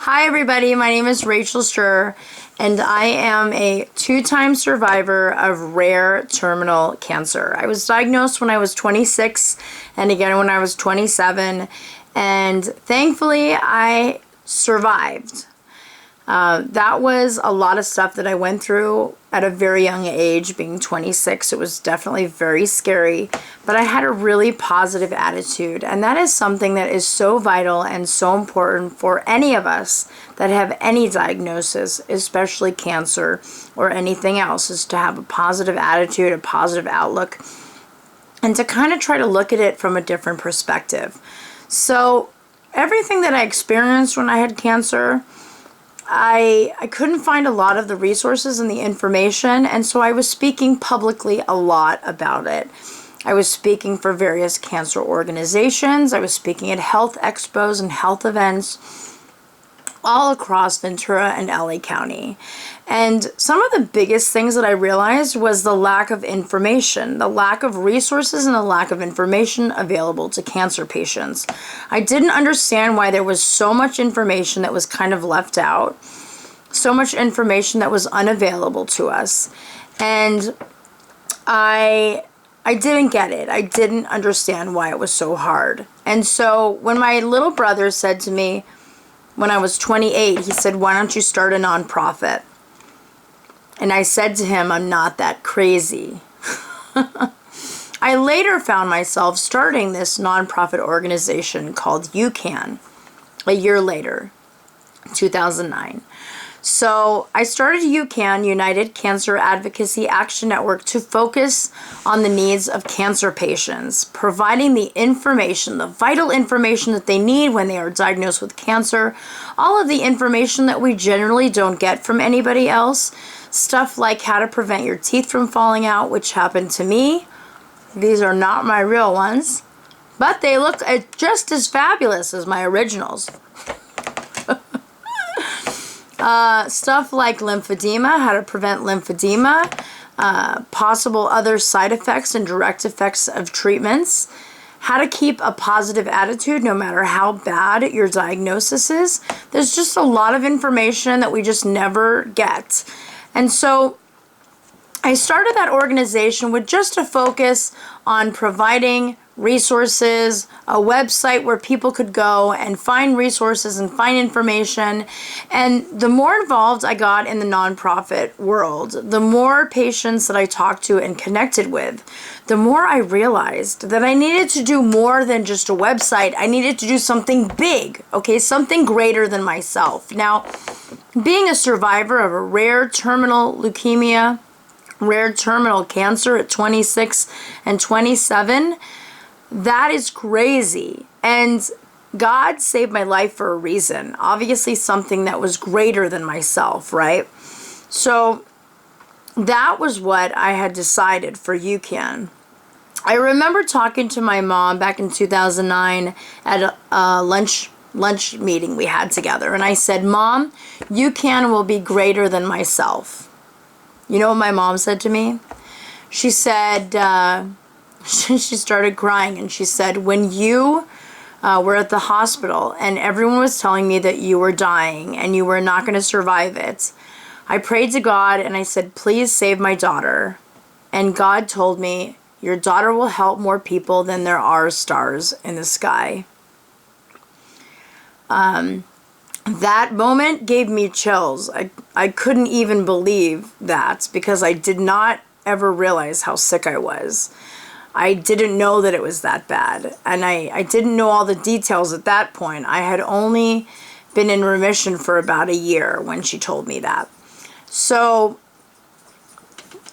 Hi everybody, my name is Rachel Scher, and I am a two-time survivor of rare terminal cancer. I was diagnosed when I was 26 and again when I was 27, and thankfully I survived. That was a lot of stuff that I went through at a very young age, being 26. It was definitely very scary, but I had a really positive attitude, and that is something that is so vital and so important for any of us that have any diagnosis, especially cancer or anything else, is to have a positive attitude, a positive outlook, and to kind of try to look at it from a different perspective. So everything that I experienced when I had cancer, I couldn't find a lot of the resources and the information, and so I was speaking publicly a lot about it. I was speaking for various cancer organizations. I was speaking at health expos and health events all across Ventura and LA County. And some of the biggest things that I realized was the lack of information, the lack of resources, and the lack of information available to cancer patients. I didn't understand why there was so much information that was kind of left out, so much information that was unavailable to us. And I didn't get it. I didn't understand why it was so hard. And so when my little brother said to me, when I was 28, he said, "Why don't you start a nonprofit?" And I said to him, "I'm not that crazy." I later found myself starting this nonprofit organization called UCAAN a year later, 2009. So I started UCAAN, United Cancer Advocacy Action Network, to focus on the needs of cancer patients, providing the information, the vital information that they need when they are diagnosed with cancer, all of the information that we generally don't get from anybody else, stuff like how to prevent your teeth from falling out, which happened to me. These are not my real ones, but they look just as fabulous as my originals. Stuff like lymphedema, how to prevent lymphedema, possible other side effects and direct effects of treatments, how to keep a positive attitude no matter how bad your diagnosis is. There's just a lot of information that we just never get. And so I started that organization with just a focus on providing resources, a website where people could go and find resources and find information. And the more involved I got in the nonprofit world, the more patients that I talked to and connected with, the more I realized that I needed to do more than just a website. I needed to do something big, okay, something greater than myself. Now, being a survivor of a rare terminal leukemia, rare terminal cancer at 26 and 27, that is crazy. And God saved my life for a reason. Obviously something that was greater than myself, right? So that was what I had decided for UCAN. I remember talking to my mom back in 2009 at a lunch meeting we had together. And I said, "Mom, UCAN will be greater than myself." You know what my mom said to me? She said, she started crying, and she said, "When you were at the hospital and everyone was telling me that you were dying and you were not going to survive it, I prayed to God and I said, 'Please save my daughter.' And God told me, 'Your daughter will help more people than there are stars in the sky.'" That moment gave me chills. I couldn't even believe that, because I did not ever realize how sick I was. I didn't know that it was that bad, and I didn't know all the details at that point. I had only been in remission for about a year when she told me that. So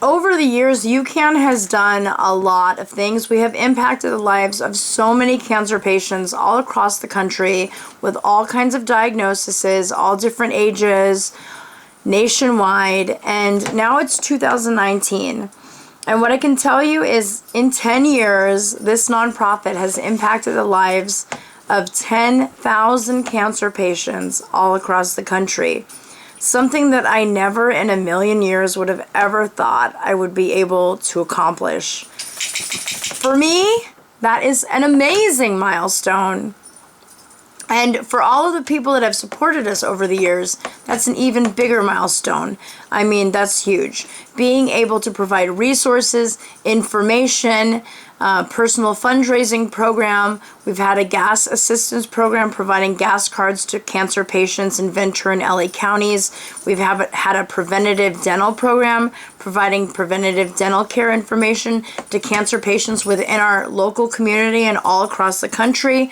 over the years, UCAN has done a lot of things. We have impacted the lives of so many cancer patients all across the country with all kinds of diagnoses, all different ages, nationwide, and now it's 2019. And what I can tell you is in 10 years, this nonprofit has impacted the lives of 10,000 cancer patients all across the country. Something that I never in a million years would have ever thought I would be able to accomplish. For me, that is an amazing milestone. And for all of the people that have supported us over the years, that's an even bigger milestone. I mean, that's huge. Being able to provide resources, information, personal fundraising program. We've had a gas assistance program providing gas cards to cancer patients in Ventura and LA counties. We've had a preventative dental program providing preventative dental care information to cancer patients within our local community and all across the country.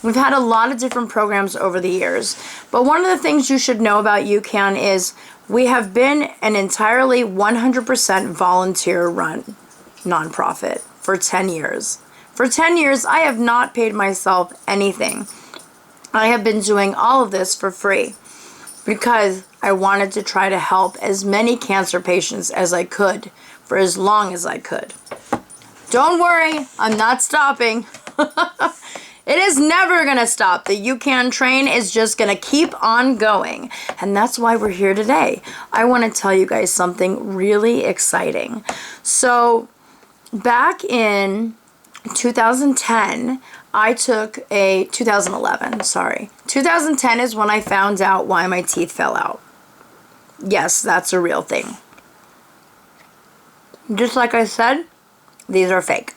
We've had a lot of different programs over the years. But one of the things you should know about UCAAN is we have been an entirely 100% volunteer-run nonprofit for 10 years. For 10 years, I have not paid myself anything. I have been doing all of this for free because I wanted to try to help as many cancer patients as I could for as long as I could. Don't worry, I'm not stopping. It is never going to stop. The UCAAN train is just going to keep on going. And that's why we're here today. I want to tell you guys something really exciting. So back in 2010, 2010 is when I found out why my teeth fell out. Yes, that's a real thing. Just like I said, these are fake.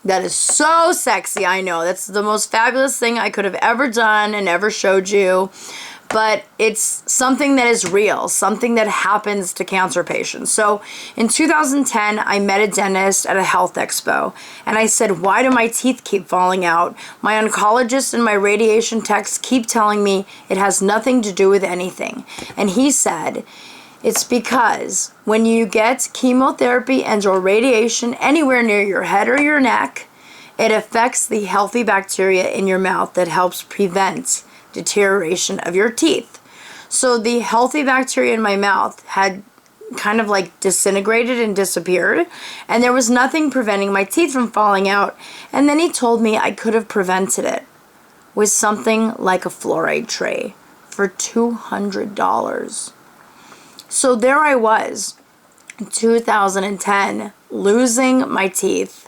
That is so sexy, I know. That's the most fabulous thing I could have ever done and ever showed you. But it's something that is real, something that happens to cancer patients. So in 2010, I met a dentist at a health expo. And I said, why do my teeth keep falling out? My oncologist and my radiation techs keep telling me it has nothing to do with anything. And he said, it's because when you get chemotherapy and or radiation anywhere near your head or your neck, it affects the healthy bacteria in your mouth that helps prevent deterioration of your teeth. So the healthy bacteria in my mouth had kind of like disintegrated and disappeared, and there was nothing preventing my teeth from falling out. And then he told me I could have prevented it with something like a fluoride tray for $200. So there I was, in 2010, losing my teeth,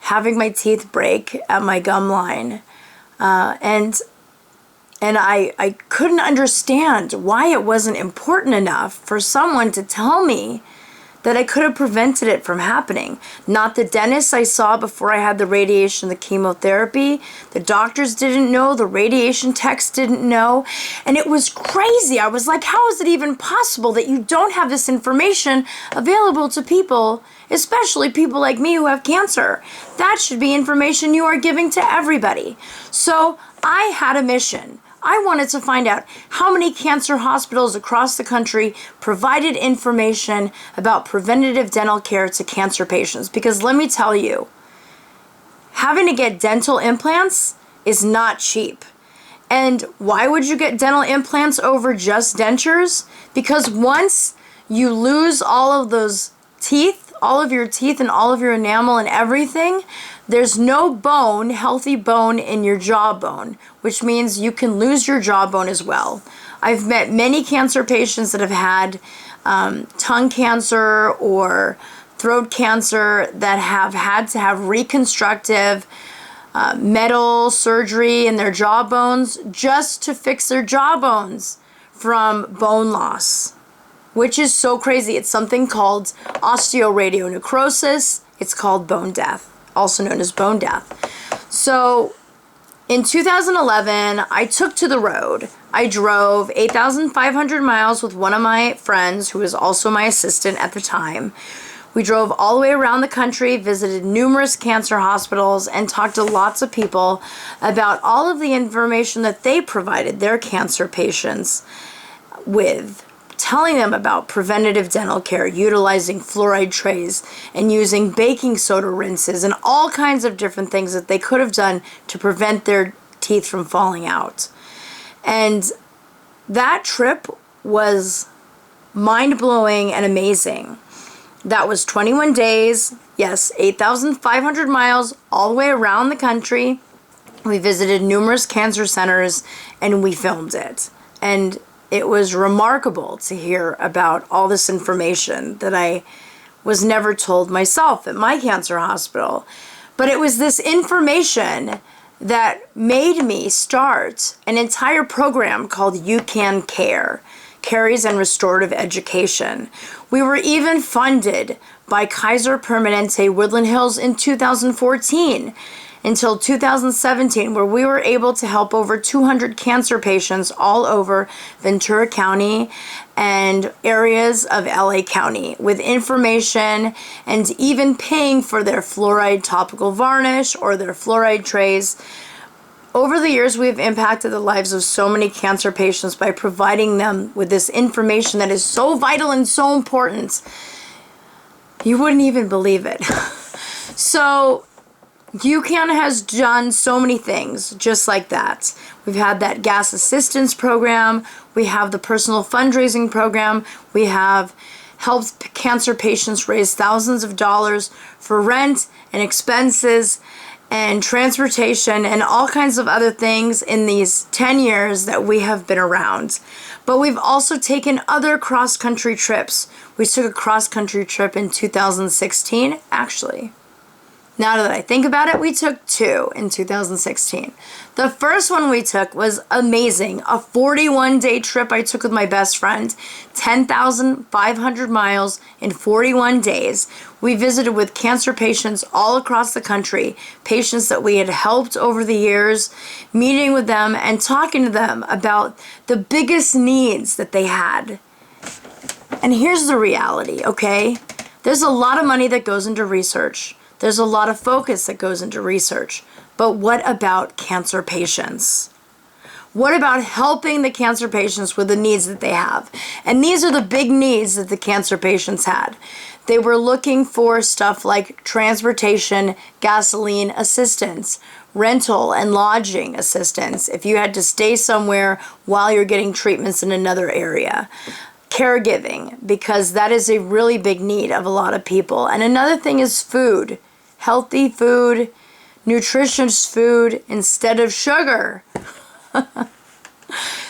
having my teeth break at my gum line, and I couldn't understand why it wasn't important enough for someone to tell me that I could have prevented it from happening. Not the dentist I saw before I had the radiation, the chemotherapy. The doctors didn't know. The radiation techs didn't know. And it was crazy. I was like, how is it even possible that you don't have this information available to people, especially people like me who have cancer? That should be information you are giving to everybody. So I had a mission. I wanted to find out how many cancer hospitals across the country provided information about preventative dental care to cancer patients. Because let me tell you, having to get dental implants is not cheap. And why would you get dental implants over just dentures? Because once you lose all of those teeth, all of your teeth and all of your enamel and everything, there's no bone, healthy bone in your jawbone, which means you can lose your jawbone as well. I've met many cancer patients that have had tongue cancer or throat cancer that have had to have reconstructive metal surgery in their jawbones just to fix their jawbones from bone loss, which is so crazy. It's something called osteoradionecrosis. It's called bone death, also known as bone death. So in 2011, I took to the road. I drove 8,500 miles with one of my friends who was also my assistant at the time. We drove all the way around the country, visited numerous cancer hospitals, and talked to lots of people about all of the information that they provided their cancer patients with, telling them about preventative dental care, utilizing fluoride trays, and using baking soda rinses, and all kinds of different things that they could have done to prevent their teeth from falling out. And that trip was mind-blowing and amazing. That was 21 days, yes, 8,500 miles all the way around the country. We visited numerous cancer centers, and we filmed it. And it was remarkable to hear about all this information that I was never told myself at my cancer hospital. But it was this information that made me start an entire program called UCAAN Care, Caries and Restorative Education. We were even funded by Kaiser Permanente Woodland Hills in 2014 until 2017, where we were able to help over 200 cancer patients all over Ventura County and areas of LA County with information and even paying for their fluoride topical varnish or their fluoride trays. Over the years, we've impacted the lives of so many cancer patients by providing them with this information that is so vital and so important. You wouldn't even believe it. So UCAN has done so many things just like that. We've had that gas assistance program. We have the personal fundraising program. We have helped cancer patients raise thousands of dollars for rent and expenses and transportation and all kinds of other things in these 10 years that we have been around. But we've also taken other cross-country trips. We took a cross-country trip in 2016, actually. Now that I think about it, we took 2 in 2016. The first one we took was amazing. A 41-day trip I took with my best friend, 10,500 miles in 41 days. We visited with cancer patients all across the country, patients that we had helped over the years, meeting with them and talking to them about the biggest needs that they had. And here's the reality, okay? There's a lot of money that goes into research. There's a lot of focus that goes into research. But what about cancer patients? What about helping the cancer patients with the needs that they have? And these are the big needs that the cancer patients had. They were looking for stuff like transportation, gasoline assistance, rental and lodging assistance if you had to stay somewhere while you're getting treatments in another area. Caregiving, because that is a really big need of a lot of people. And another thing is food. Healthy food, nutritious food instead of sugar.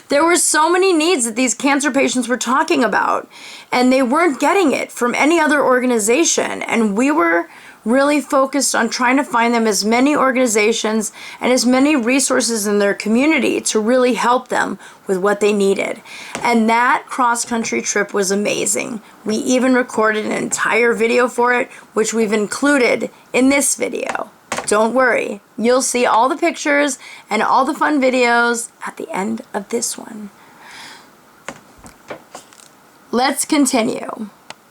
There were so many needs that these cancer patients were talking about, and they weren't getting it from any other organization. And we were really focused on trying to find them as many organizations and as many resources in their community to really help them with what they needed. And that cross-country trip was amazing. We even recorded an entire video for it, which we've included in this video. Don't worry, you'll see all the pictures and all the fun videos at the end of this one. Let's continue.